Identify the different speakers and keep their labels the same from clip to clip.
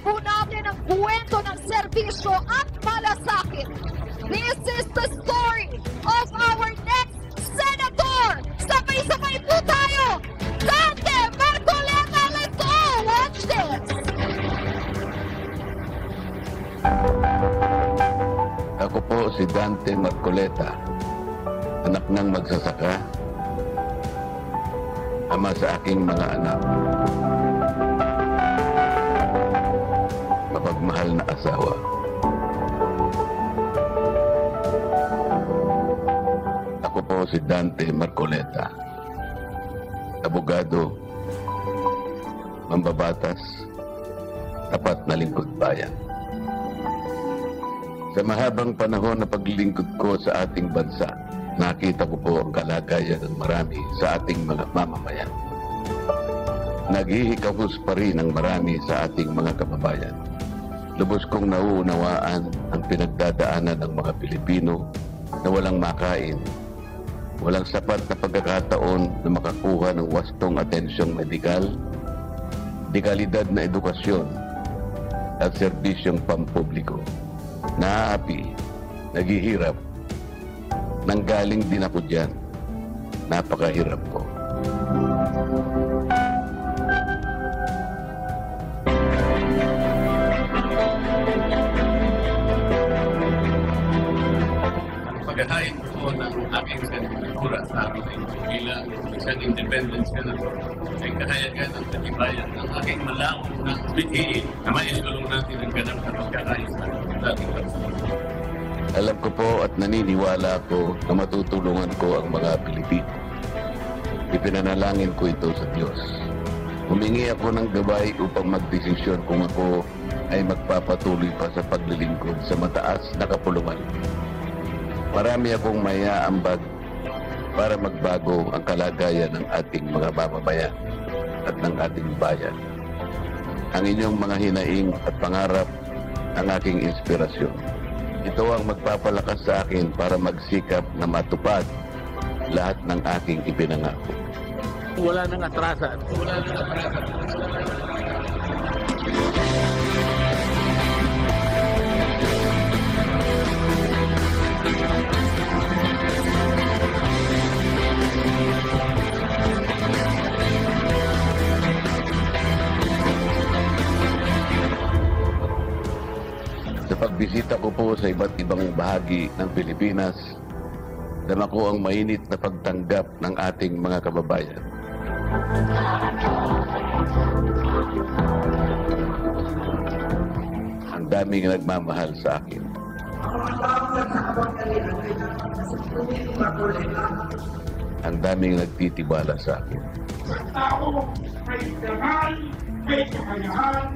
Speaker 1: po natin ang kwento ng serbisyo at malasakit. This is the story of our next senator. Sabay-sabay po tayo. Dante Marcoleta, let's all watch this.
Speaker 2: Ako po si Dante Marcoleta, anak ng magsasaka, ama sa aking mga anak, mapagmahal na asawa. Ako po si Dante Marcoleta, abogado, mambabatas, tapat na lingkod bayan. Sa mahabang panahon na paglilingkod ko sa ating bansa, nakita ko po ang kalagayan ng marami sa ating mga mamamayan. Naghihikahus pa rin ang marami sa ating mga kababayan. Lubos kong nauunawaan ang pinagdadaanan ng mga Pilipino na walang makain, walang sapat na pagkakataon na makakuha ng wastong atensyong medikal, dekalidad na edukasyon at serbisyong pampubliko. Naaapi, naghihirap, nanggaling din ako dyan. Napakahirap ko.
Speaker 3: Paghahain ko ng aking senadura sa akin bilang isang independent senator ay kahayagan ng katibayan ng aking malawak na bighiin na maisulong natin ang ganap na pagkakayos ng ating bansa.
Speaker 2: Alam ko po at naniniwala ako na matutulungan ko ang mga Pilipino. Ipinanalangin ko ito sa Diyos. Humingi ako ng gabay upang magdesisyon kung ako ay magpapatuloy pa sa paglilingkod sa mataas na kapulungan. Marami akong maiaambag para magbago ang kalagayan ng ating mga mamamayan at ng ating bayan. Ang inyong mga hinaing at pangarap ang aking inspirasyon. Ito ang magpapalakas sa akin para magsikap na matupad lahat ng aking ipinangako.
Speaker 3: Wala nang atrasan. Wala nang atrasan.
Speaker 2: Sa pagbisita ko po sa iba't ibang bahagi ng Pilipinas, dama ko ang mainit na pagtanggap ng ating mga kababayan. Ang daming nagmamahal sa akin. Ang daming nagtitibala sa akin.
Speaker 4: Tao may danay, may kakayahan,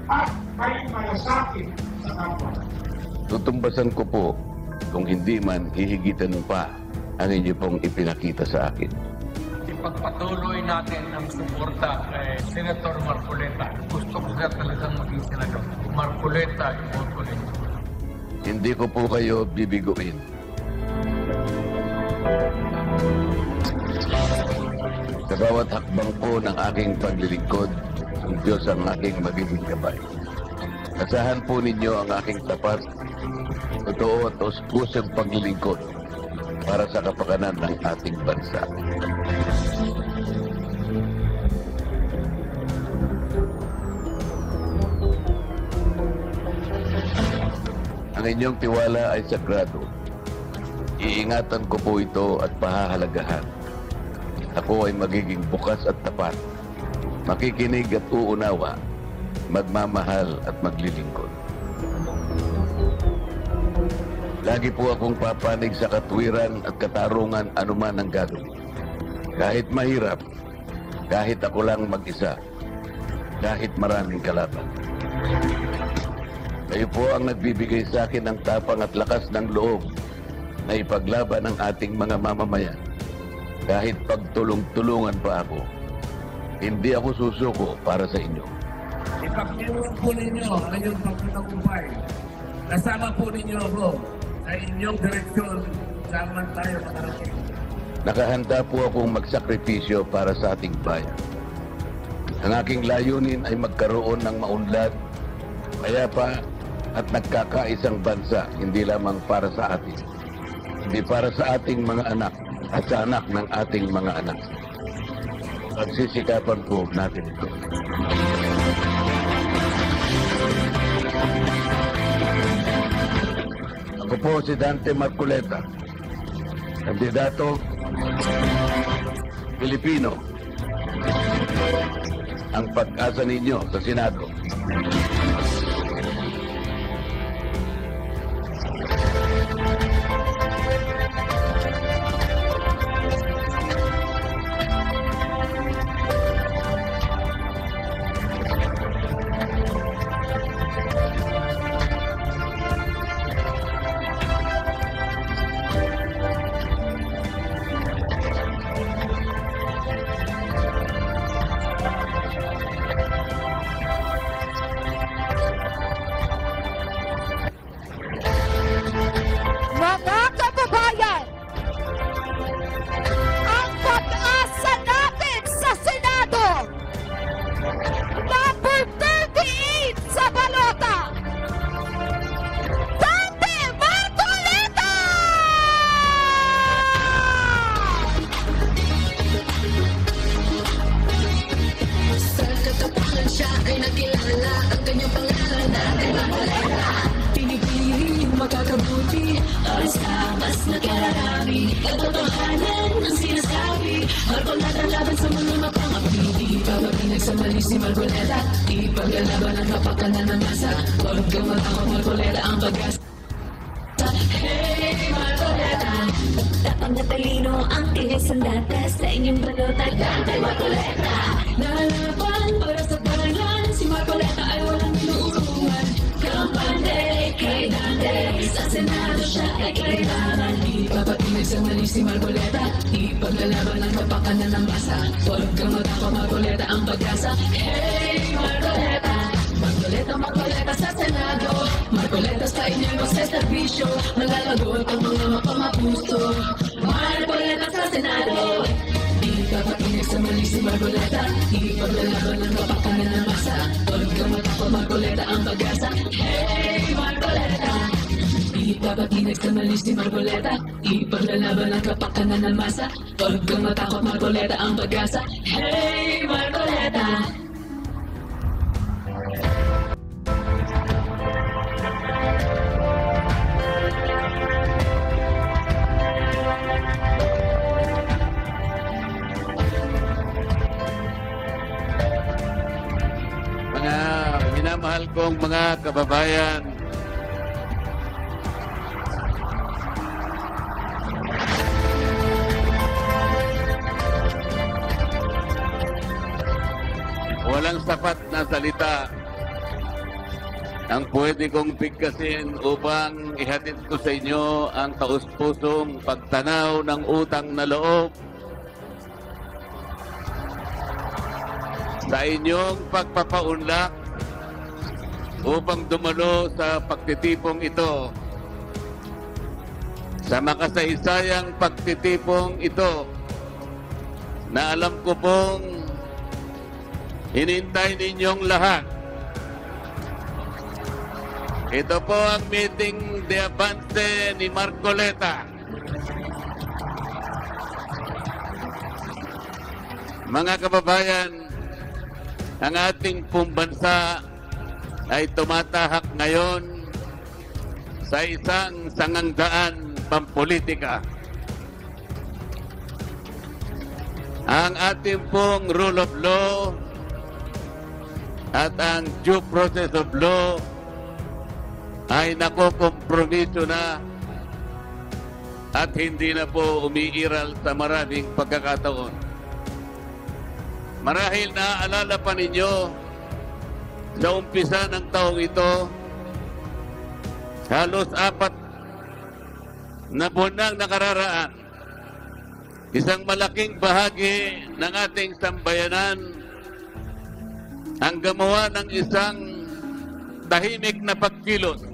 Speaker 4: at may malasakit sa kapwa.
Speaker 2: Tutumbasan ko po kung hindi man hihigitan pa ang inyo pong ipinakita sa akin.
Speaker 5: Ipagpatuloy natin ang suporta kay Senator Marcoleta. Gusto ko siya talagang maging senador. Marcoleta, iboto ninyo.
Speaker 2: Hindi ko po kayo bibiguin. Sa bawat hakbang po ng aking paglilingkod, ang Diyos ang aking magiging gabay. Asahan po ninyo ang aking tapat, totoo at pusang paglilingkod para sa kapakanan ng ating bansa. Ang inyong tiwala ay sagrado. Iingatan ko po ito at pahahalagahan. Ako ay magiging bukas at tapat, makikinig at uunawa, magmamahal at maglilingkod. Lagi po akong papanig sa katwiran at katarungan anuman ang gagawin. Kahit mahirap, kahit ako lang mag-isa, kahit maraming kalaban. Kayo po ang nagbibigay sa akin ng tapang at lakas ng loob na ipaglaban ang ating mga mamamayan. Kahit pagtulong-tulungan pa ako, hindi ako susuko para sa inyo.
Speaker 6: Ipagdiwang po ninyo ang inyong pagtatagumpay. Kasama po ninyo ako sa inyong direksyon saan man tayo makarating.
Speaker 2: Nakahanda po akong magsakripisyo para sa ating bayan. Ang aking layunin ay magkaroon ng maunlad payapa at nagkakaisang bansa, hindi lamang para sa atin, hindi para sa ating mga anak at sa anak ng ating mga anak. Pagsisikapan po natin ito. Ako po si Dante Marcoleta, kandidato Pilipino. Ang pag-asa ninyo sa Senado.
Speaker 1: Mga kababayan, ang pag-asa natin sa Senado, number 38 sa balota, Dante Marcoleta!
Speaker 7: Sa katapangan siya ay nakilala ang kanyang pangalan Dante Marcoleta. Pinipili makakabuti para sa mas nakararami. Katotohanan ang sinasabi, Marcoleta laban sa mga mapang-api. Ipapapinag sa mali si Marcoleta, ipaglalaban ang kapakanan ng masa. Huwag kang matakot, Marcoleta ang pag-asa. Hey Marcoleta, tapang na talino ang tinis ng data sa inyong balota. Dante Marcoleta, nalaban para sa bayan, si Marcoleta ay walang inuurungan. Kampante kay Dante, sa Senado siya ay kailangan. Ipapatinag sa mali si Marcoleta, ipaglalaban ang kapakanan ng masa. Huwag kang matakot, Marcoleta ang pag-asa. Hey Marcoleta, Marcoleta, Marcoleta sa Senado. Marcoleta sa inyong magseserbisyo, malalagot ang mga mapamapusto. Marcoleta sa Senado. Ipapatinag sa mali si Marcoleta, ipaglalaban ang kapakanan ng masa. Huwag kang matakot, Marcoleta ang pag-asa. Hey Marcoleta, ipapatinag sa mali si Marcoleta, ipaglalaban ang kapakanan ng masa. Huwag kang matakot, Marcoleta ang pag-asa. Hey Marcoleta.
Speaker 2: Mga minamahal kong mga kababayan, walang sapat na salita ang pwede kong bigkasin upang ihatid ko sa inyo ang taus-pusong pagtanaw ng utang na loob sa inyong pagpapaunlak upang dumalo sa pagtitipong ito. Sa makasaysayang pagtitipong ito na alam ko pong hinintay ninyong lahat. Ito po ang meeting de avance ni Marcoleta. Mga kababayan, ang ating pong bansa ay tumatahak ngayon sa isang sangangdaan pampolitika. Ang ating pong rule of law at ang due process of law ay nakokompromiso na at hindi na po umiiral sa maraming pagkakataon. Marahil naaalala pa ninyo sa umpisa ng taong ito, halos 4 na buwan nang nakararaan, isang malaking bahagi ng ating sambayanan ang gumawa ng isang tahimik na pagkilos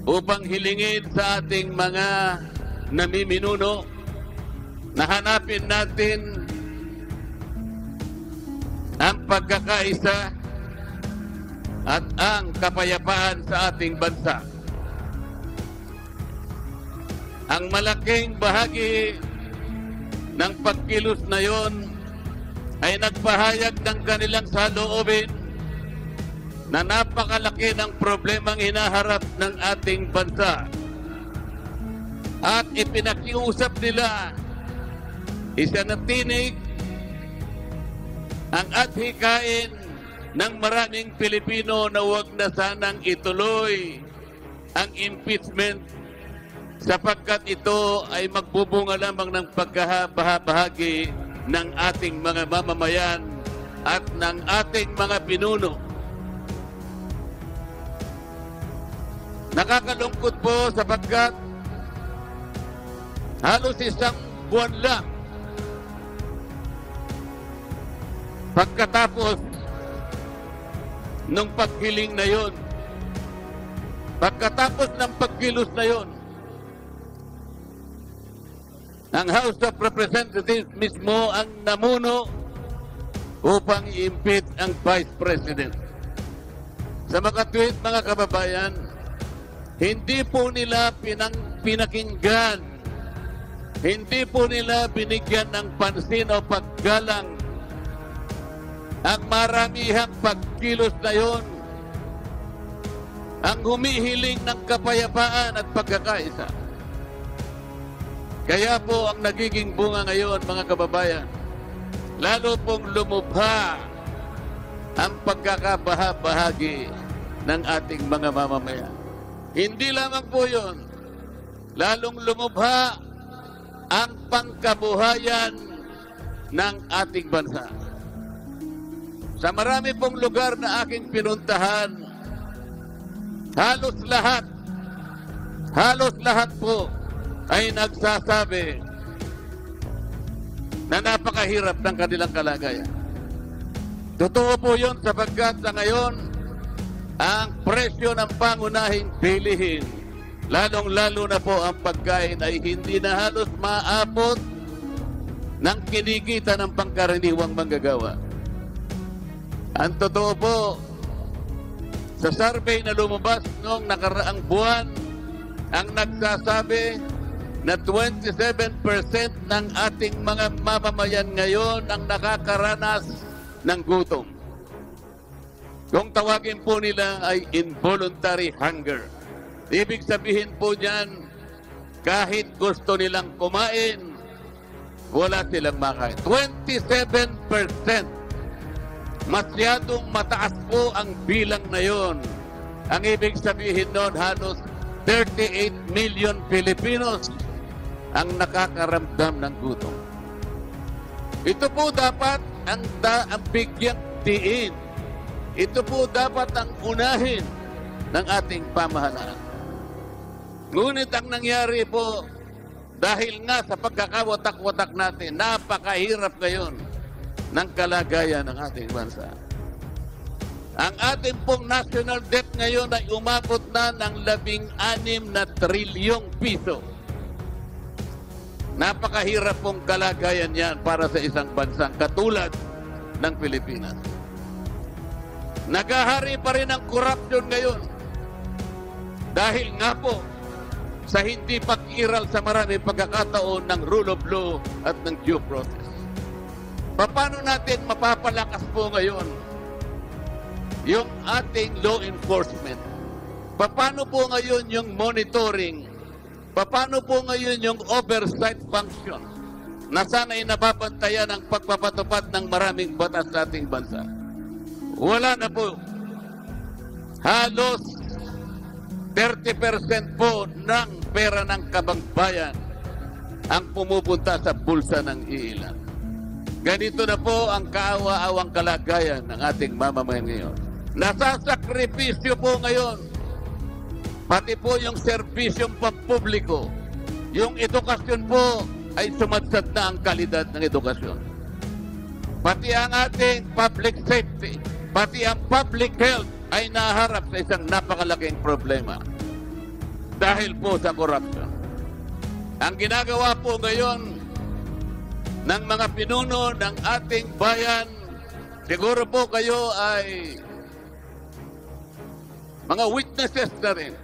Speaker 2: upang hilingin sa ating mga namiminuno na hanapin natin ang pagkakaisa
Speaker 8: at ang kapayapaan sa ating bansa. Ang malaking bahagi ng pagkilos na yon ay nagpahayag ng kanilang saloobin na napakalaki ng problemang hinaharap ng ating bansa. At ipinakiusap nila, isanatinig ang adhikain ng maraming Pilipino na huwag na sanang ituloy ang impeachment sapagkat ito ay magbubunga lamang ng pagkabahagi ng ating mga mamamayan at ng ating mga pinuno. Nakakalungkot po sapagkat halos isang buwan lang pagkatapos nung paghiling na yon, pagkatapos ng pagkilos na yon, ang House of Representatives mismo ang namuno upang i-impeach ang Vice President. Sa mga tweet, mga kababayan, hindi po nila pinakinggan, hindi po nila binigyan ng pansin o paggalang ang maramihang pagkilos na yon, ang humihiling ng kapayapaan at pagkakaisa. Kaya po ang nagiging bunga ngayon, mga kababayan, lalo pong lumubha ang pagkakabahabahagi ng ating mga mamamayan. Hindi lamang po yun, lalong lumubha ang pangkabuhayan ng ating bansa. Sa marami pong lugar na aking pinuntahan, halos lahat po ay nagsasabi na napakahirap ng kanilang kalagayan. Totoo po yun sapagkat sa ngayon, ang presyo ng pangunahing bilihin, lalong-lalo na po ang pagkain, ay hindi na halos maabot ng kinikita ng pangkaraniwang manggagawa. Ang totoo po, sa survey na lumabas noong nakaraang buwan, ang nagsasabi na 27% ng ating mga mamamayan ngayon ang nakakaranas ng gutom. Kung tawagin po nila ay involuntary hunger. Ibig sabihin po niyan, kahit gusto nilang kumain, wala silang makain. 27%. Masyadong mataas po ang bilang na yon. Ang ibig sabihin noon, halos 38 million Filipinos ang nakakaramdam ng gutom. Ito po dapat ang bigyang diin. Ito po dapat ang unahin ng ating pamahalaan. Ngunit ang nangyari po, dahil nga sa pagkakawatak-watak natin, napakahirap ngayon ng kalagayan ng ating bansa. Ang ating pong national debt ngayon ay umabot na ng 16 na trilyong piso. Napakahirap pong kalagayan yan para sa isang bansang katulad ng Pilipinas. Nagahari pa rin ang korupsyon ngayon. Dahil nga po sa hindi pag-iral sa maraming pagkakataon ng rule of law at ng due process. Paano natin mapapalakas po ngayon yung ating law enforcement? Paano po ngayon yung monitoring? Paano po ngayon yung oversight function na sana'y nababantayan ang pagpapatupad ng maraming batas sa ating bansa? Wala na po. Halos 30% po ng pera ng kabangbayan ang pumupunta sa bulsa ng iilan. Ganito na po ang kaawa-awang kalagayan ng ating mamamayan ngayon. Nasasakripisyo po ngayon, pati po yung serbisyong pampubliko. Yung edukasyon po ay sumadsad na ang kalidad ng edukasyon. Pati ang ating public safety, pati ang public health ay naharap sa isang napakalaking problema dahil po sa corruption. Ang ginagawa po ngayon ng mga pinuno ng ating bayan, siguro po kayo ay mga witnesses na rin.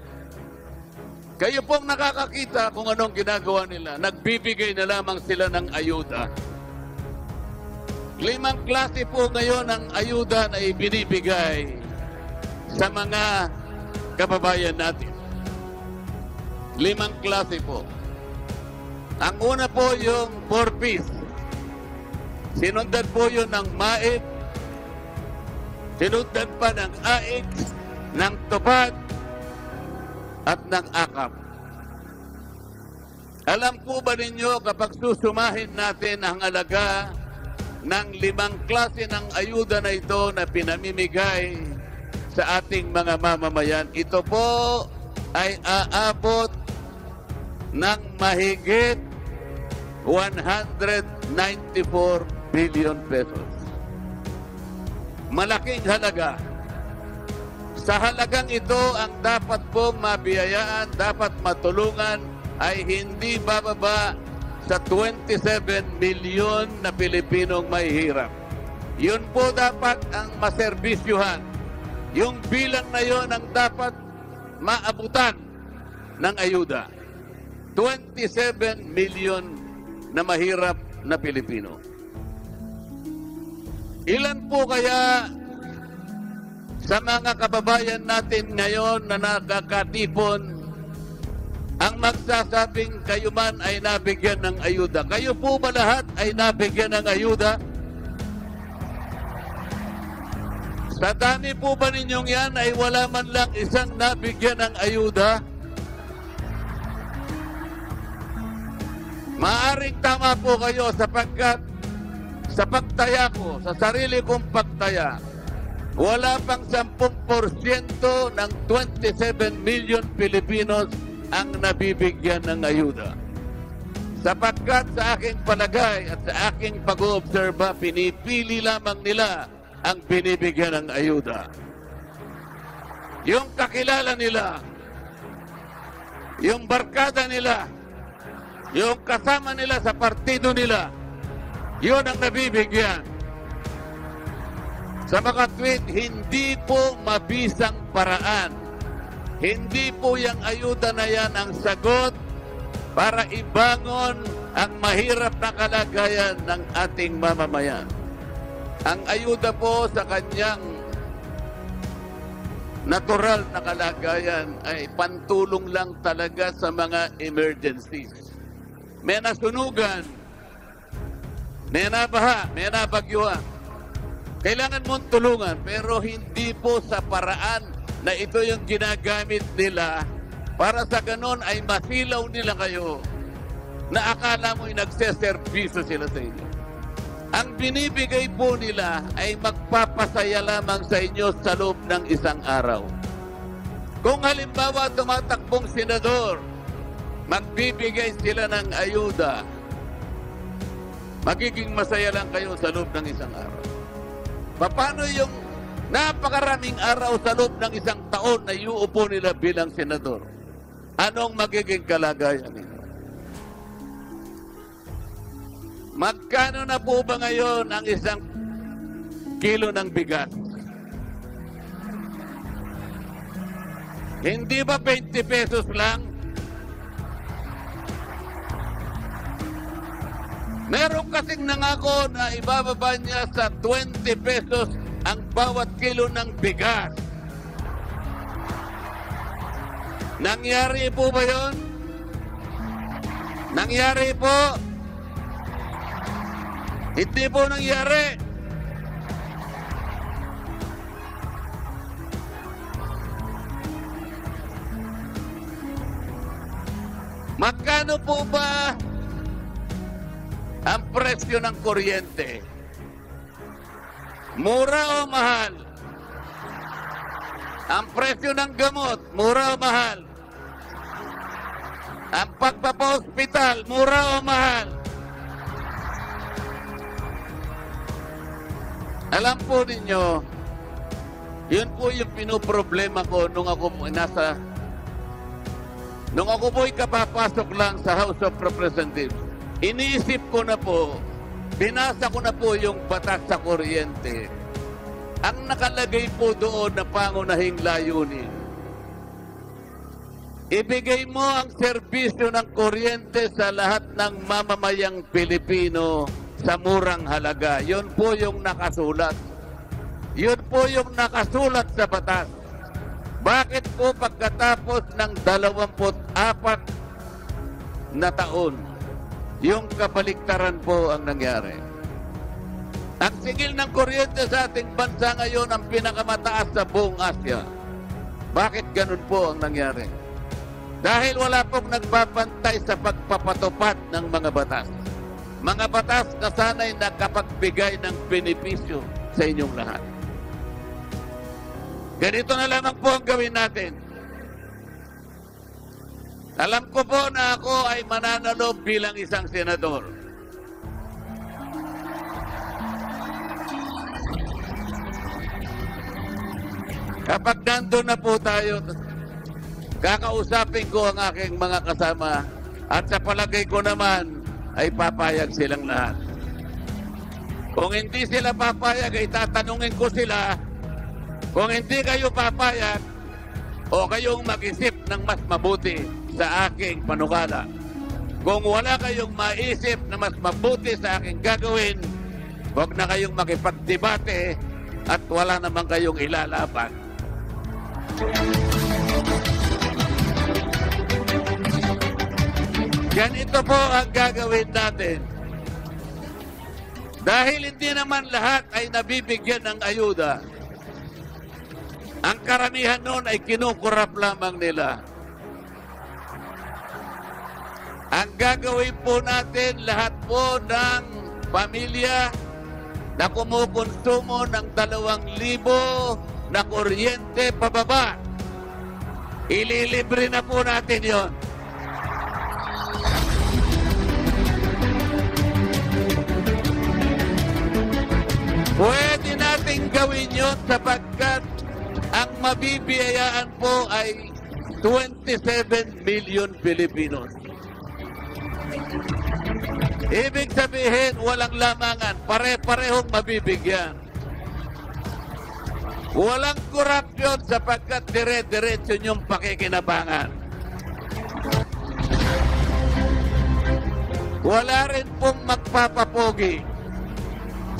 Speaker 8: Kayo pong nakakakita kung anong ginagawa nila. Nagbibigay na lamang sila ng ayuda. 5 klase po ngayon ang ayuda na ibinibigay sa mga kababayan natin. 5 klase po. Ang una po yung 4Ps. Sinundan po yun ng MAEP. Sinundan pa ng AIX, ng TUPAD, at ng AKAP. Alam po ba ninyo kapag susumahin natin ang halaga ng 5 klase ng ayuda na ito na pinamimigay sa ating mga mamamayan, ito po ay aabot ng mahigit 194 billion pesos. Malaking halaga. Sa halagang ito, ang dapat pong mabiyayaan, dapat matulungan ay hindi bababa sa 27 milyon na Pilipinong may hirap. Yun po dapat ang maserbisyuhan. Yung bilang na yun ang dapat maabutan ng ayuda. 27 milyon na mahirap na Pilipino. Ilan po kaya sa mga kababayan natin ngayon na nakakatipon ang magsasabing kayo man ay nabigyan ng ayuda? Kayo po ba lahat ay nabigyan ng ayuda? Sa dami po ba ninyong yan ay wala man lang isang nabigyan ng ayuda? Maaring tama po kayo sapagkat sa pagtaya ko, sa sarili kong pagtaya, wala pang 10% ng 27 million Filipinos ang nabibigyan ng ayuda. Sapagkat sa aking palagay at sa aking pag-oobserba, pinipili lamang nila ang binibigyan ng ayuda. Yung kakilala nila, yung barkada nila, yung kasama nila sa partido nila, yun ang nabibigyan. Sa mga tweet, hindi po mabisang paraan. Hindi po yung ayuda na yan ang sagot para ibangon ang mahirap na kalagayan ng ating mamamayan. Ang ayuda po sa kanyang natural na kalagayan ay pantulong lang talaga sa mga emergencies. May nasunugan, may nabaha, may nabagyuhan. Kailangan mong tulungan, pero hindi po sa paraan na ito yung ginagamit nila para sa ganon ay masilaw nila kayo na akala mo'y nagseservisyo sila sa inyo. Ang binibigay po nila ay magpapasaya lamang sa inyo sa loob ng isang araw. Kung halimbawa tumatakbong senador, magbibigay sila ng ayuda, magiging masaya lang kayo sa loob ng isang araw. Paano yung napakaraming araw sa loob ng isang taon na iuupo nila bilang senador? Anong magiging kalagayan nila? Magkano na po ba ngayon ang isang kilo ng bigas? Hindi ba 20 pesos lang? Meron kasing nangako na ibababa niya sa 20 pesos ang bawat kilo ng bigas. Nangyari po ba yun? Nangyari po? Hindi po nangyari. Magkano po ba ang presyo ng kuryente? Mura o mahal? Ang presyo ng gamot, mura o mahal? Ang pagpapa-hospital, mura o mahal? Alam po ninyo, yun po yung pinoproblema ko nung ako po'y kapapasok lang sa House of Representatives. Iniisip ko na po, binasa ko na po yung batas sa kuryente. Ang nakalagay po doon na pangunahing layunin ibigay mo ang serbisyo ng kuryente sa lahat ng mamamayang Pilipino sa murang halaga. Yun po yung nakasulat. Yun po yung nakasulat sa batas. Bakit po pagkatapos ng 24 na taon, yung kabaliktaran po ang nangyari? Ang singil ng kuryente sa ating bansa ngayon ang pinakamataas sa buong Asya. Bakit ganun po ang nangyari? Dahil wala pong nagbabantay sa pagpapatupad ng mga batas. Mga batas na sana'y nakapagbigay ng benepisyo sa inyong lahat. Ganito na lamang po ang gawin natin. Alam ko po na ako ay mananalo bilang isang senador. Kapag nandun na po tayo, kakausapin ko ang aking mga kasama at sa palagay ko naman ay papayag silang lahat. Kung hindi sila papayag, ay tatanungin ko sila. Kung hindi kayo papayag, o kayong mag-isip ng mas mabuti sa aking panukala. Kung wala kayong maisip na mas mabuti sa aking gagawin, huwag na kayong makipagdebate at wala naman kayong ilalaban. Ganito po ang gagawin natin. Dahil hindi naman lahat ay nabibigyan ng ayuda, ang karamihan noon ay kinukurap lamang nila. Ang gagawin po natin, lahat po ng pamilya na kumukonsumo ng 2,000 na kuryente pababa, ililibre na po natin yon. Pwede natin gawin yun sapagkat ang mabibiyayaan po ay 27 million Filipinos. Ibig sabihin, walang lamangan, pare-parehong mabibigyan. Walang korupsyon sapagkat dire-diretso yung pakikinabangan. Wala rin pong magpapapogi.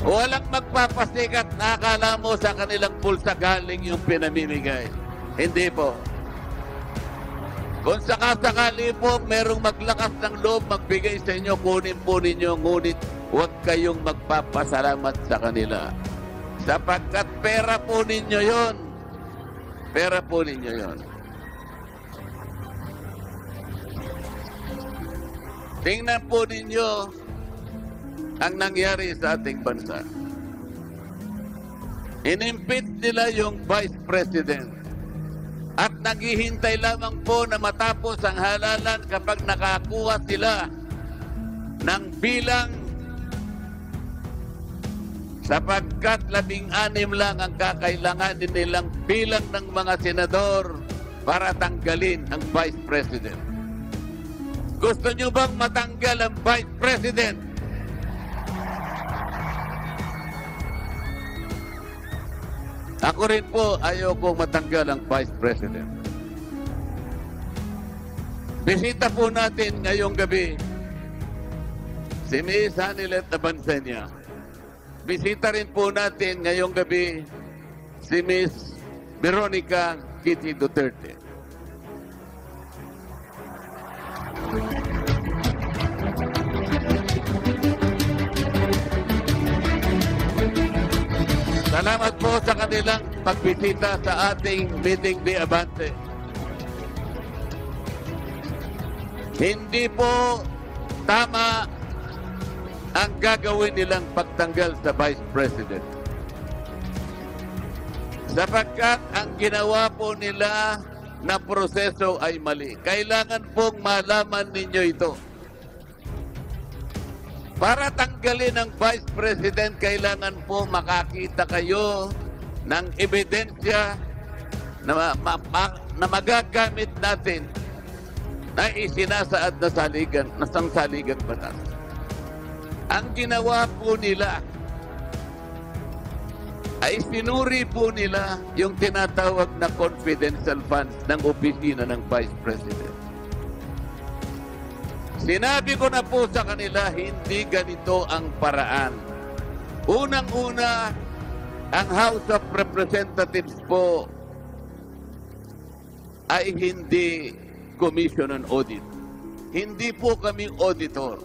Speaker 8: Walang magpapasikat na akala mo sa kanilang pulsa galing yung pinamimigay. Hindi po. Kung sakasakali po merong maglakas ng loob magbigay sa inyo, kunin po ninyo, ngunit huwag kayong magpapasalamat sa kanila. Sapagkat pera po ninyo yon. Pera po ninyo yon. Tingnan po ninyo ang nangyari sa ating bansa. Inimpeach nila yung Vice President at naghihintay lamang po na matapos ang halalan kapag nakakuha sila ng bilang, sapagkat 16 lang ang kakailanganin nilang bilang ng mga senador para tanggalin ang Vice President. Gusto nyo bang matanggal ang Vice President? Ako rin po, ayoko matanggal ang Vice President. Bisita po natin ngayong gabi si Ms. Hanilet Abansenia. Bisita rin po natin ngayong gabi si Ms. Veronica Kitty Duterte. Salamat po sa kanilang pagbisita sa ating meeting de Abante. Hindi po tama ang gagawin nilang pagtanggal sa Vice President. Sapagkat ang ginawa po nila na proseso ay mali. Kailangan pong malaman ninyo ito. Para tanggalin ang Vice President, kailangan po makakita kayo ng ebidensya na magagamit natin na isinasaad na saligan, na sangsaligang batas. Ang ginawa po nila ay sinuri po nila yung tinatawag na confidential funds ng opisina ng Vice President. Sinabi ko na po sa kanila, hindi ganito ang paraan. Unang-una, ang House of Representatives po ay hindi Commission on Audit. Hindi po kami auditor.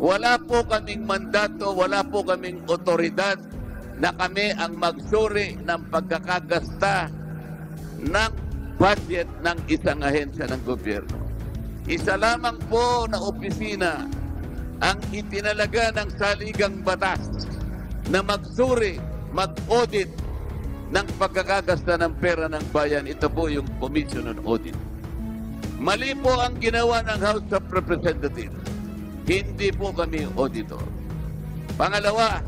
Speaker 8: Wala po kaming mandato, wala po kaming otoridad na kami ang magsuri ng pagkakagasta ng budget ng isang ahensya ng gobyerno. Isa lamang po na opisina ang itinalaga ng saligang batas na magsuri, mag-audit ng pagkakagasta ng pera ng bayan. Ito po yung Commission on Audit. Mali po ang ginawa ng House of Representatives. Hindi po kami auditor. Pangalawa,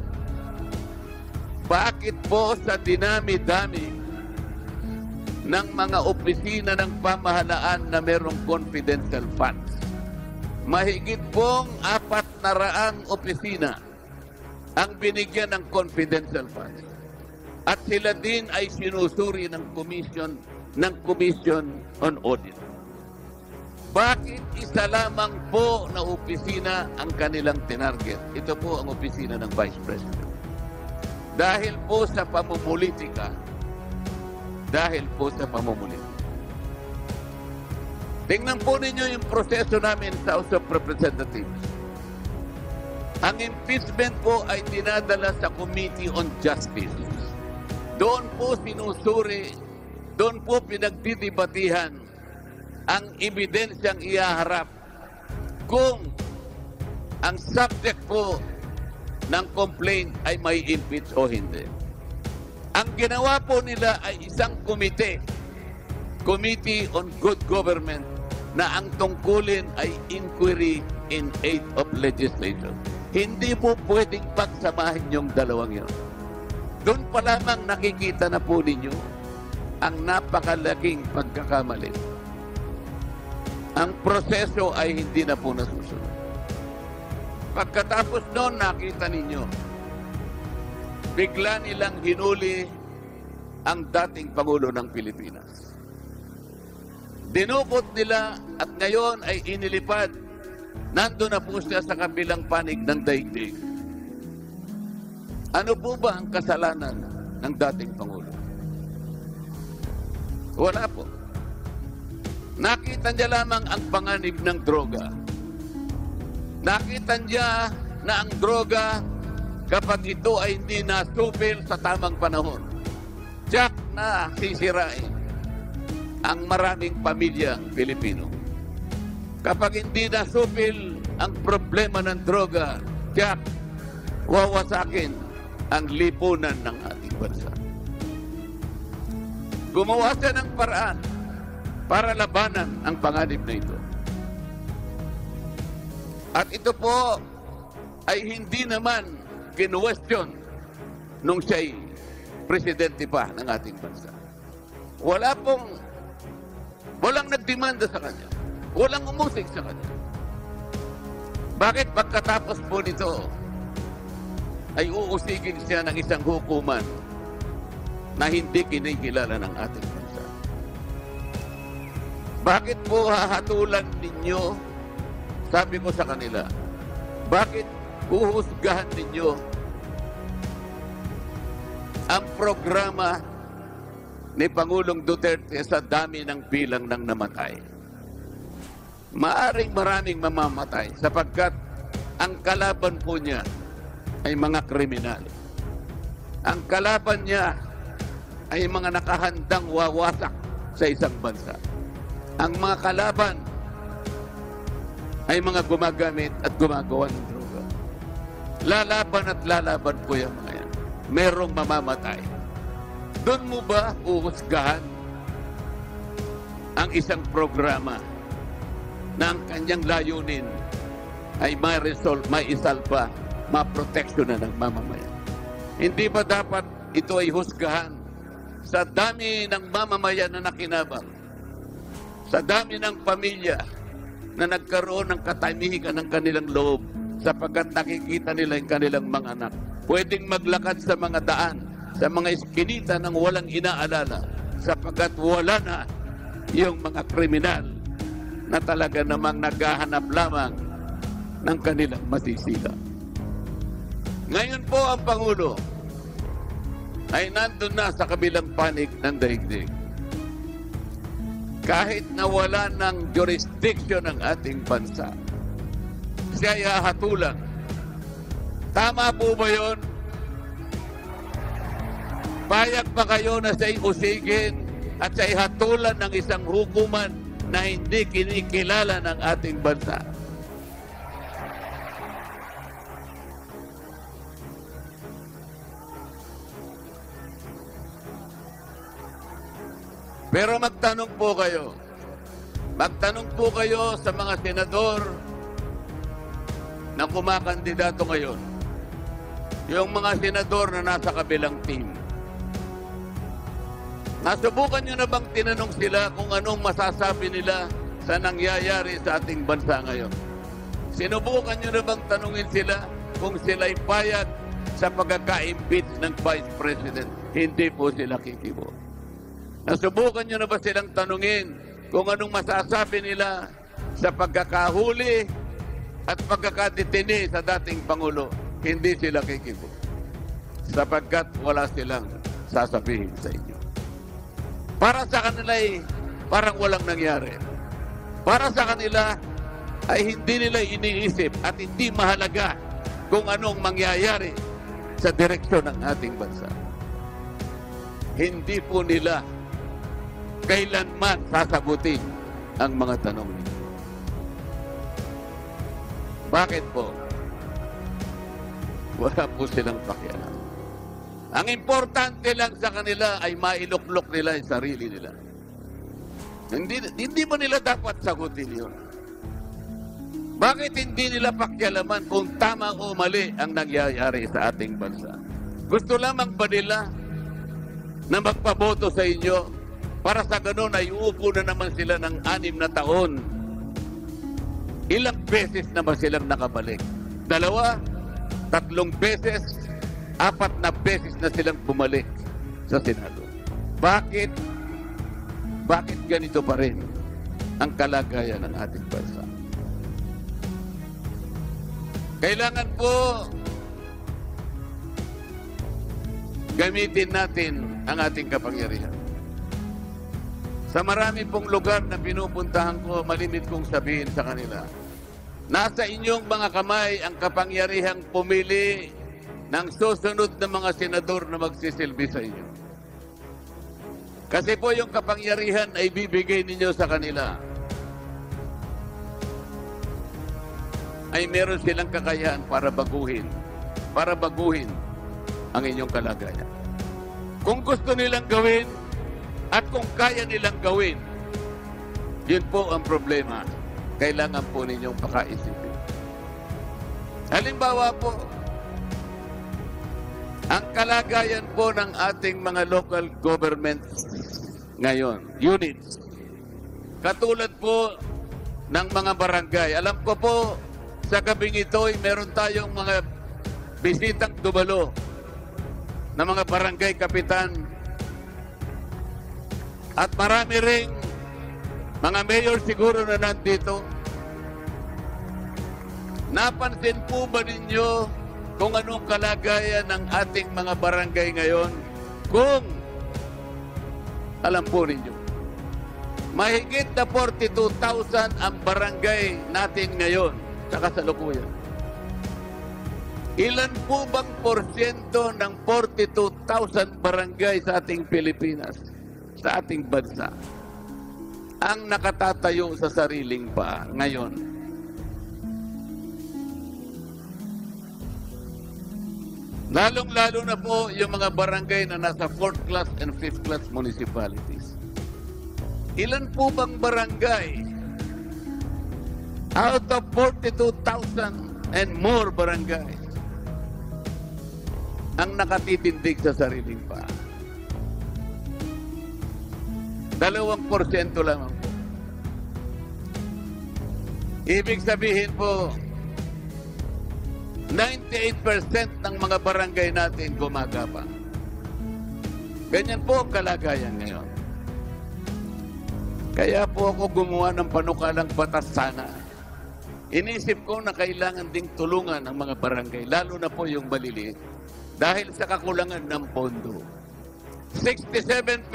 Speaker 8: bakit po sa dinami-dami ng mga opisina ng pamahalaan na merong confidential funds, mahigit pong 400 opisina ang binigyan ng confidential funds. At sila din ay sinusuri ng Commission on Audit. Bakit isa lamang po na opisina ang kanilang tinarget? Ito po ang opisina ng Vice President. Dahil po sa pamumulitika. Tingnan po ninyo yung proseso namin sa House of Representatives. Ang impeachment po ay dinadala sa Committee on Justice. Doon po sinusuri, doon po pinagdidibatihan ang ebidensyang ihaharap kung ang subject po ng complaint ay may impeach o hindi. Ang ginawa po nila ay isang komite, Committee on Good Government, na ang tungkulin ay inquiry in aid of legislation. Hindi po pwedeng pagsamahin yung dalawang yun. Doon pa lamang nakikita na po ninyo ang napakalaking pagkakamali. Ang proseso ay hindi na po nasusunod. Pagkatapos noon, nakita ninyo, bigla nilang hinuli ang dating Pangulo ng Pilipinas. Dinukot nila at ngayon ay inilipad. Nandun na po siya sa kabilang panig ng daigdig. Ano po ba ang kasalanan ng dating Pangulo? Wala po. Nakita niya lamang ang panganib ng droga. Nakita niya na ang droga, kapag ito ay hindi nasupil sa tamang panahon, tiyak na sisirain ang maraming pamilyang Pilipino. Kapag hindi nasupil ang problema ng droga, tiyak wawasakin ang lipunan ng ating bansa. Gumawa siya ng paraan para labanan ang panganib na ito. At ito po ay hindi naman kinwestiyon nung siya'y presidente pa ng ating bansa. Walang nagdemanda sa kanya. Walang umusig sa kanya. Bakit pagkatapos po nito ay uusigin siya ng isang hukuman na hindi kinikilala ng ating bansa? Bakit po hahatulan ninyo, sabi ko sa kanila, bakit huhusgahan ninyo ang programa ni Pangulong Duterte sa dami ng bilang ng namatay? Maaring maraming mamamatay sapagkat ang kalaban po niya ay mga kriminal. Ang kalaban niya ay mga nakahandang wawasak sa isang bansa. Ang mga kalaban ay mga gumagamit at gumagawa ng droga. Lalaban at lalaban po yung mga yan. Merong mamamatay. Doon mo ba uhusgahan ang isang programa na ang kanyang layunin ay maisalba, maproteksyon na ng mamamayan? Hindi ba dapat ito ay husgahan sa dami ng mamamayan na nakinabang, sa dami ng pamilya na nagkaroon ng katahimikan ng kanilang loob sapagkat nakikita nila yung kanilang mga anak pwedeng maglakad sa mga daan, sa mga iskinita ng walang inaalala sapagkat wala na yung mga kriminal na talaga namang naghahanap lamang ng kanilang masisila. Ngayon po ang Pangulo ay nandun na sa kabilang panig ng daigdig. Kahit nawala ng jurisdiction ng ating bansa, siya ay hahatulan. Tama po ba yun? Payag pa kayo na siya'y usigin at siya'y hatulan ng isang hukuman na hindi kinikilala ng ating bansa? Pero magtanong po kayo sa mga senador na kumakandidato ngayon. Yung mga senador na nasa kabilang team. Nasubukan nyo na bang tinanong sila kung anong masasabi nila sa nangyayari sa ating bansa ngayon? Sinubukan nyo na bang tanungin sila kung sila'y payag sa pagkaka-impeach ng Vice President? Hindi po sila kikibo. Nasubukan nyo na ba silang tanungin kung anong masasabi nila sa pagkakahuli at pagkakadetini sa dating Pangulo? Hindi sila kikibo. Sapagkat wala silang sasabihin sa inyo. Para sa kanila ay parang walang nangyari. Para sa kanila ay hindi nila iniisip at hindi mahalaga kung anong mangyayari sa direksyon ng ating bansa. Hindi po nila kailanman sasagutin ang mga tanong nito. Bakit po? Wala po silang pakialam. Ang importante lang sa kanila ay mailuklok nila yung sarili nila. Hindi ba nila dapat sagutin yun? Bakit hindi nila pakialaman kung tama o mali ang nangyayari sa ating bansa? Gusto lamang ba nila na magpaboto sa inyo para sa ganun ay uupo na naman sila ng 6 na taon? Ilang beses na ba silang nakabalik? 2, 3 beses, 4 na beses na silang bumalik sa Senado. Bakit ganito pa rin ang kalagayan ng ating bansa? Kailangan po gamitin natin ang ating kapangyarihan. Sa marami pong lugar na pinupuntahan ko, malimit kong sabihin sa kanila, nasa inyong mga kamay ang kapangyarihang pumili ng susunod na mga senador na magsisilbi sa inyo. Kasi po yung kapangyarihan ay bibigay ninyo sa kanila. Ay meron silang kakayahan para baguhin ang inyong kalagayan. Kung gusto nilang gawin at kung kaya nilang gawin, yun po ang problema. Kailangan po ninyong pakaisipin. Halimbawa po, ang kalagayan po ng ating mga local governments ngayon, units, katulad po ng mga barangay. Alam ko po, sa gabing ito ay meron tayong mga bisitang dumalo na mga barangay kapitan at marami ring mga mayor siguro na nandito. Napansin po ba ninyo kung anong kalagayan ng ating mga barangay ngayon? Kung alam po ninyo, mahigit na 42,000 ang barangay natin ngayon sa kasalukuyan. Ilan po bang porsyento ng 42,000 barangay sa ating Pilipinas, sa ating bansa, ang nakatatayo sa sariling paa ngayon? Lalong-lalo na po yung mga barangay na nasa 4th class and 5th class municipalities. Ilan po bang barangay out of 42,000 and more barangays ang nakatitindig sa sariling paa? 2% lamang po. Ibig sabihin po, 98% ng mga barangay natin gumagapang. Ganyan po ang kalagayan ngayon. Kaya po ako gumawa ng panukalang batas sana. Inisip ko na kailangan ding tulungan ang mga barangay, lalo na po yung maliliit, dahil sa kakulangan ng pondo. 67%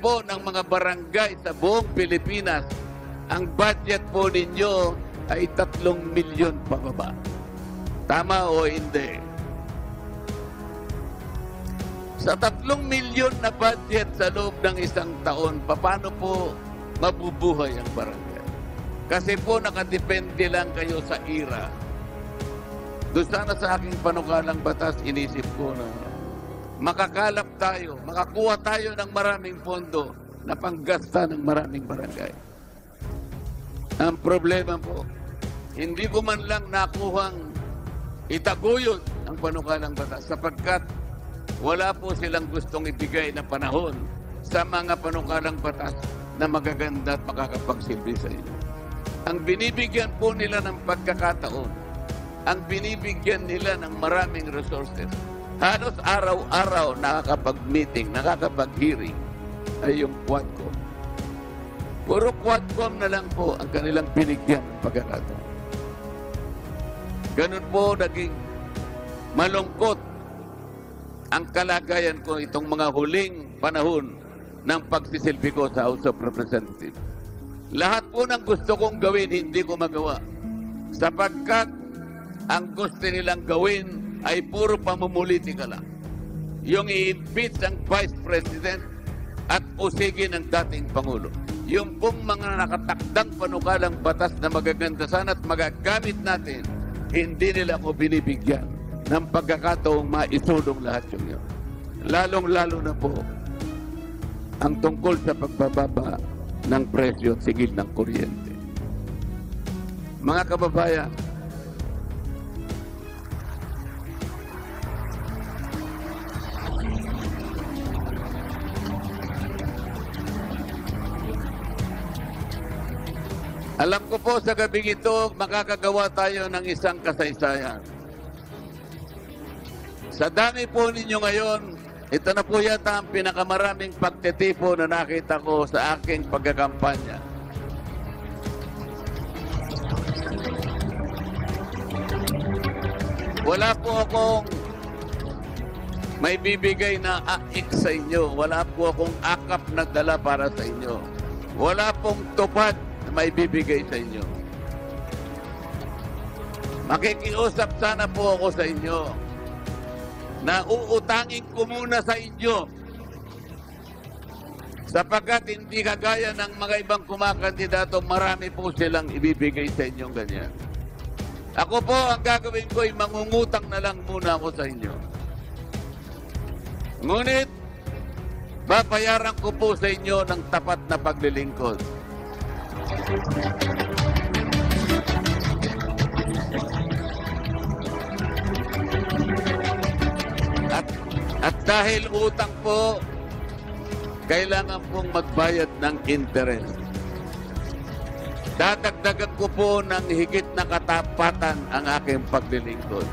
Speaker 8: po ng mga barangay sa buong Pilipinas, ang budget po ninyo ay 3 milyon pababa. Tama o hindi? Sa 3 milyon na budget sa loob ng isang taon, paano po mabubuhay ang barangay? Kasi po nakadepende lang kayo sa IRA. Doon sana sa aking panukalang batas, inisip ko na makakalap tayo, makakuha tayo ng maraming pondo na panggasta ng maraming barangay. Ang problema po, hindi ko man lang nakuhang itaguyod ang panukalang batas sapagkat wala po silang gustong ibigay na panahon sa mga panukalang batas na magaganda at makakapagsilbi sa inyo. Ang binibigyan po nila ng pagkakataon, ang binibigyan nila ng maraming resources, halos araw-araw nakakapag-meeting, nakakapag-hearing ay yung Quadcom. Puro Quadcom na lang po ang kanilang binigyan ng pagkakataon. Ganun po naging malungkot ang kalagayan ko itong mga huling panahon ng pagsisilbi ko sa House of Representatives. Lahat po ng gusto kong gawin, hindi ko magawa. Sapagkat ang gusto nilang gawin ay puro pamumulitika lang. Yung i-impeach ang Vice President at usigin ang dating Pangulo. Yung pong mga nakatakdang panukalang batas na magaganda sana at magagamit natin, hindi nila ako binibigyan ng pagkakataong maisulong lahat yung yun. Lalong-lalo na po ang tungkol sa pagbababa ng presyo at sigil ng kuryente. Mga kababayan, alam ko po sa gabing ito, makakagawa tayo ng isang kasaysayan. Sa dami po ninyo ngayon, ito na po yata ang pinakamaraming pagtitipo na nakita ko sa aking pagkakampanya. Wala po akong may bibigay na aik sa inyo. Wala po akong akap na dala para sa inyo. Wala pong tupad na may bibigay sa inyo. Makikiusap sana po ako sa inyo na uutangin ko muna sa inyo sapagkat hindi kagaya ng mga ibang kumakandidato, marami po silang ibibigay sa inyong ganyan. Ako po, ang gagawin ko ay mangungutang na lang muna ako sa inyo. Ngunit, babayaran ko po sa inyo ng tapat na paglilingkod. At dahil utang po, kailangan pong magbayad ng interest. Dadagdagan ko po ng higit na katapatan ang aking paglilingkod.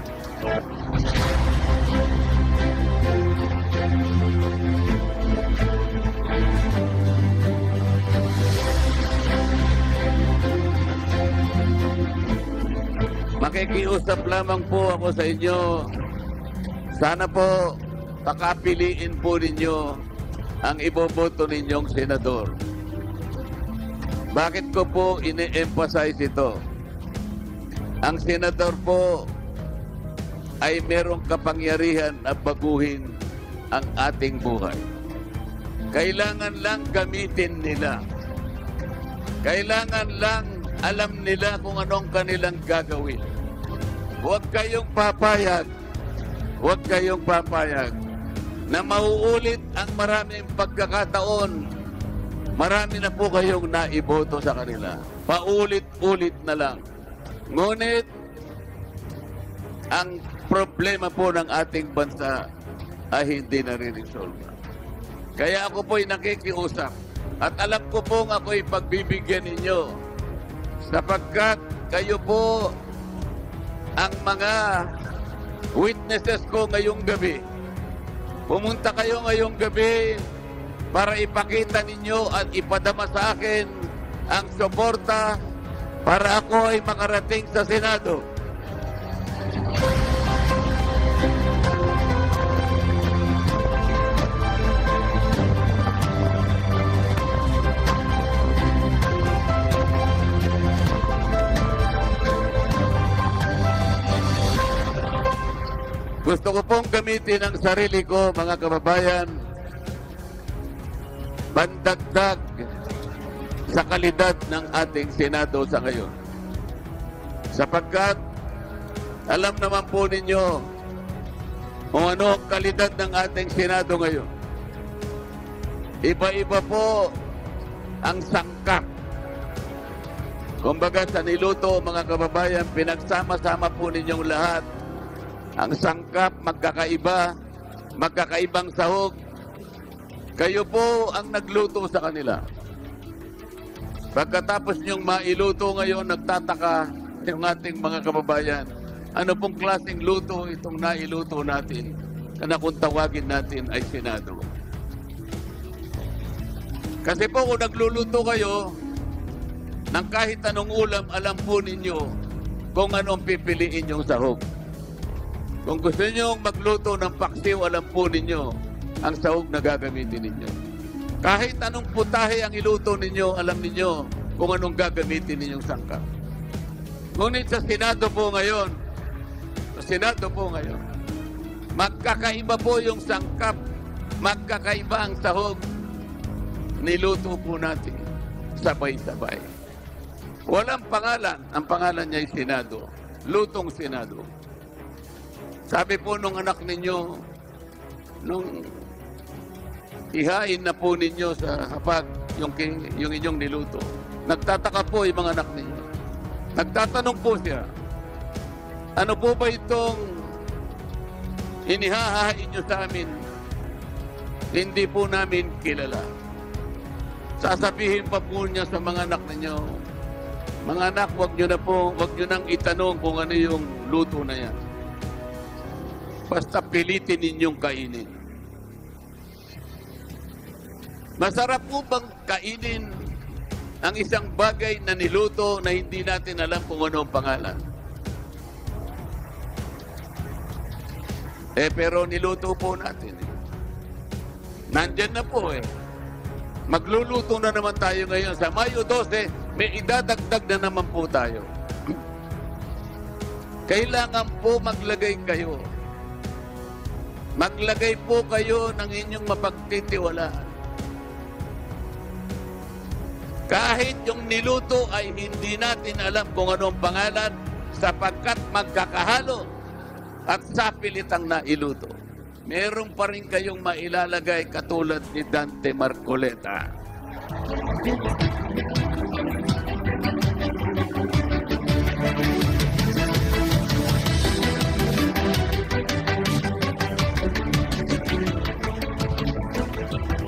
Speaker 8: Makikiusap lamang po ako sa inyo. Sana po pakapiliin po ninyo ang iboboto ninyong senador. Bakit ko po ine-emphasize ito? Ang senador po ay merong kapangyarihan na baguhin ang ating buhay. Kailangan lang gamitin nila. Kailangan lang alam nila kung anong kanilang gagawin. Huwag kayong papayag. Huwag kayong papayag na mauulit ang maraming pagkakataon. Marami na po kayong naiboto sa kanila. Paulit-ulit na lang. Ngunit, ang problema po ng ating bansa ay hindi nare-resolve. Kaya ako po'y nakikiusap. At alam ko pong ako'y pagbibigyan ninyo. Sapagkat kayo po ang mga witnesses ko ngayong gabi. Pumunta kayo ngayong gabi para ipakita ninyo at ipadama sa akin ang suporta para ako ay makarating sa Senado. Gusto ko pong gamitin ang sarili ko, mga kababayan, pandagdag sa kalidad ng ating Senado sa ngayon. Sapagkat alam naman po ninyo kung ano ang kalidad ng ating Senado ngayon. Iba-iba po ang sangkap. Kumbaga sa niluto, mga kababayan, pinagsama-sama po ninyong lahat. Ang sangkap magkakaiba, magkakaibang sahog. Kayo po ang nagluto sa kanila. Pagkatapos niyong mailuto ngayon, nagtataka yung ating mga kababayan. Ano pong klaseng luto itong nailuto natin na kung tawagin natin ay Senado? Kasi po kung nagluluto kayo ng kahit anong ulam, alam po ninyo kung anong pipiliin yung sahog. Kung gusto niyo magluto ng paksiw, alam po ninyo ang sahog na gagamitin ninyo. Kahit anong putahe ang iluto ninyo, alam ninyo kung anong gagamitin ninyong sangkap. Ngunit sa Senado po ngayon, magkakaiba po yung sangkap, magkakaiba ang sahog, niluto po natin sabay-sabay. Walang pangalan, ang pangalan niya ay Senado, lutong Senado. Sabi po nung anak ninyo, nung ihain na po ninyo sa hapag yung inyong niluto, nagtataka po yung mga anak ninyo. Nagtatanong po siya, ano po ba itong inihahain nyo sa amin? Hindi po namin kilala. Sasabihin pa po niya sa mga anak ninyo, mga anak, wag nyo nang itanong kung ano yung luto na yan. Basta pilitin ninyong kainin. Masarap po bang kainin ang isang bagay na niluto na hindi natin alam kung ano ang pangalan? Pero niluto po natin. Nandyan na po Magluluto na naman tayo ngayon. Sa Mayo 12, may idadagdag na naman po tayo. Kailangan po maglagay kayo. Maglagay po kayo ng inyong mapagtitiwalaan. Kahit yung niluto ay hindi natin alam kung anong pangalan sapagkat magkakahalo at sapilit ang nailuto. Meron pa rin kayong mailalagay katulad ni Dante Marcoleta.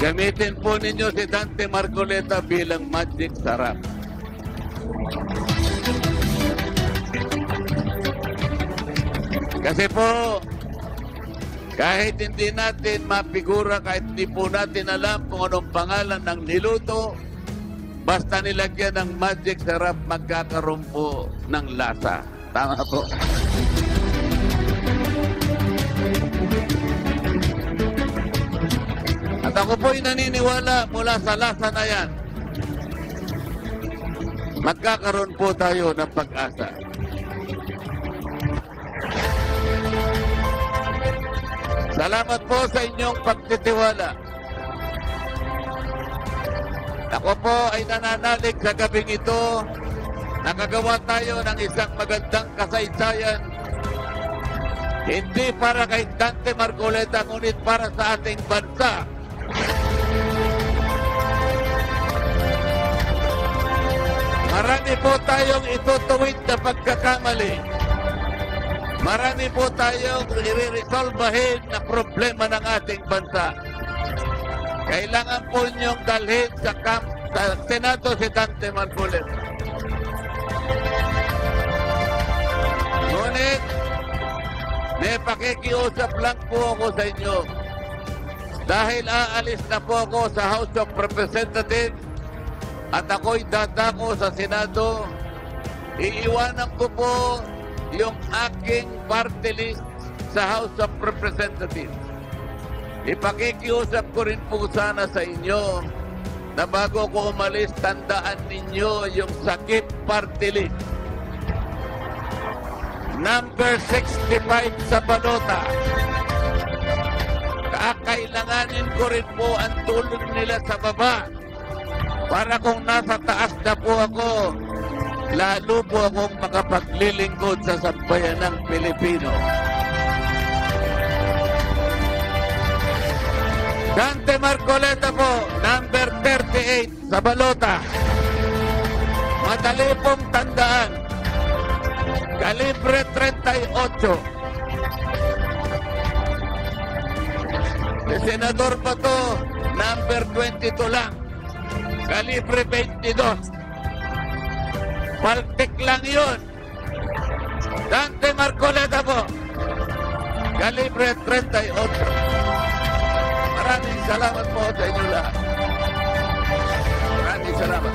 Speaker 8: Gamitin po ninyo si Dante Marcoleta bilang magic sarap. Kasi po, kahit hindi natin mapigura, kahit hindi po natin alam kung anong pangalan ng niluto, basta nilagyan ng magic sarap, magkakaroon po ng lasa. Tama po. At ako po'y naniniwala mula sa lasa na yan, magkakaroon po tayo ng pag-asa. Salamat po sa inyong pagtitiwala. Ako po ay nananalig sa gabing ito. Nakagawa tayo ng isang magandang kasaysayan. Hindi para kay Dante Marcoleta, ngunit para sa ating bansa. Marami po tayong itutuwid na pagkakamali. Marami po tayong i-resolvahin na problema ng ating bansa. Kailangan po niyong dalhin sa Senado si Dante Marcoleta. Ngunit, may pakikiusap lang po ako sa inyo. Dahil aalis na po ako sa House of Representatives, at ako'y dadako sa Senado, iiwanan ko po yung aking party list sa House of Representatives. Ipakikiusap ko rin po sana sa inyo na bago ko umalis, tandaan ninyo yung sakip party list. Number 65 sa balota. Kakailanganin ko rin po ang tulong nila sa baba para kung nasa taas na po ako, lalo po akong makapaglilingkod sa sambayan ng Pilipino. Dante Marcoleta po, number 38 sa balota. Madali pong tandaan. Kalibre 38. Senador pa to, number 22 lang. Kalibre 22. Paltik lang yun. Dante Marcoleta po, kalibre 38. Maraming salamat po sa inyo lahat. Maraming salamat.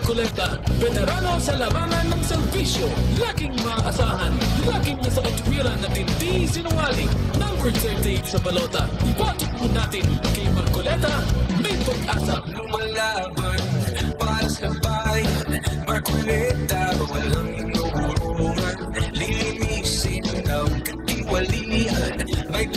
Speaker 9: Marcoleta, veterano sa labanan ng serbisyo, laging maasahan, laging nasa katwiran at hindi sinungaling. Number 38 sa balota, ipatok mo natin kay Marcoleta, may pag-asa.
Speaker 10: Lumalaban para sa bayan, Marcoleta, walang inuurungan, lilinisin ang katiwalian, may